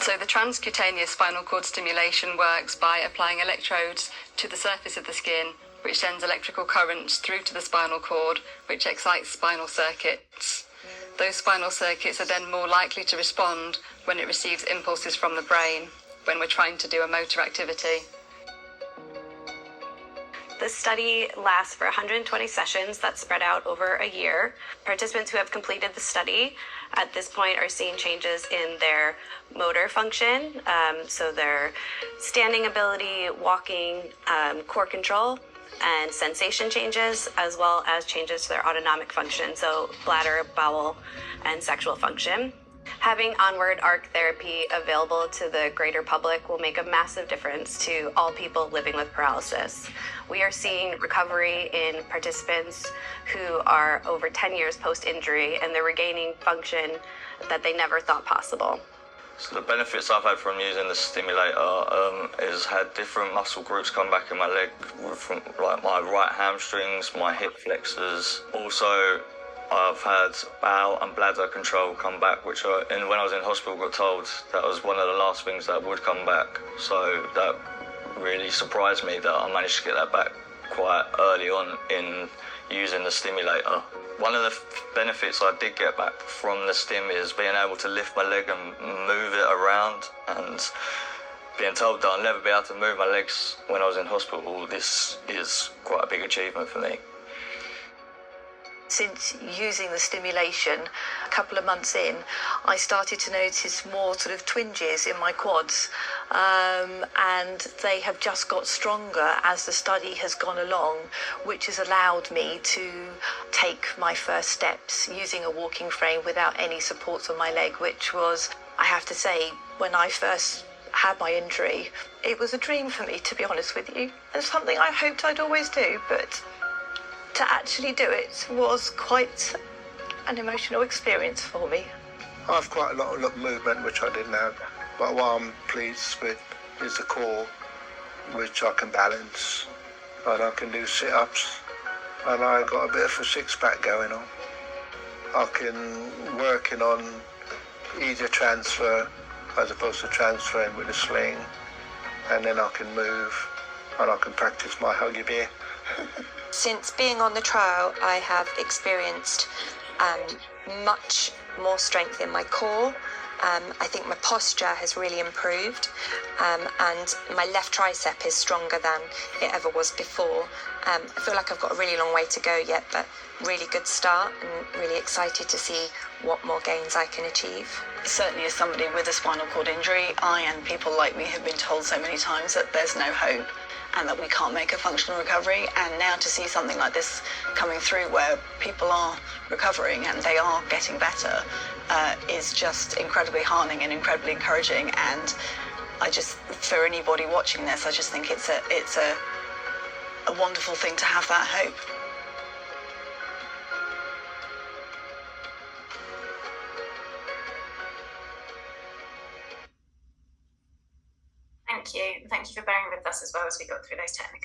So the transcutaneous spinal cord stimulation works by applying electrodes to the surface of the skin, which sends electrical currents through to the spinal cord, which excites spinal circuits. Those spinal circuits are then more likely to respond when it receives impulses from the brain, when we're trying to do a motor activity. The study lasts for 120 sessions that's spread out over a year. Participants who have completed the study at this point are seeing changes in their motor function, so their standing ability, walking, core control, and sensation changes, as well as changes to their autonomic function, so bladder, bowel, and sexual function. Having Onward Arc therapy available to the greater public will make a massive difference to all people living with paralysis. We are seeing recovery in participants who are over 10 years post-injury, and they're regaining function that they never thought possible. So the benefits I've had from using the stimulator is had different muscle groups come back in my leg, from like my right hamstrings, my hip flexors. Also, I've had bowel and bladder control come back, which when I was in hospital got told that was one of the last things that would come back. So that really surprised me that I managed to get that back quite early on in using the stimulator. One of the benefits I did get back from the stim is being able to lift my leg and move it around, and being told that I'll never be able to move my legs when I was in hospital. This is quite a big achievement for me. Since using the stimulation, a couple of months in, I started to notice more sort of twinges in my quads, and they have just got stronger as the study has gone along, which has allowed me to take my first steps using a walking frame without any supports on my leg, which was, I have to say, when I first had my injury, it was a dream for me, to be honest with you, and something I hoped I'd always do, but to actually do it was quite an emotional experience for me. I have quite a lot of movement which I didn't have, but what I'm pleased with is the core, which I can balance, and I can do sit-ups, and I got a bit of a six-pack going on. I can working on easier transfer as opposed to transferring with a sling, and then I can move and I can practice my huggy beer. Since being on the trial, I have experienced much more strength in my core. I think my posture has really improved, and my left tricep is stronger than it ever was before. I feel like I've got a really long way to go yet, but really good start, and really excited to see what more gains I can achieve. Certainly as somebody with a spinal cord injury, I and people like me have been told so many times that there's no hope and that we can't make a functional recovery, and now to see something like this coming through where people are recovering and they are getting better is just incredibly heartening and incredibly encouraging. And I just, for anybody watching this, I just think it's a wonderful thing to have that hope. Thank you. Thank you for bearing with us as well as we got through those technical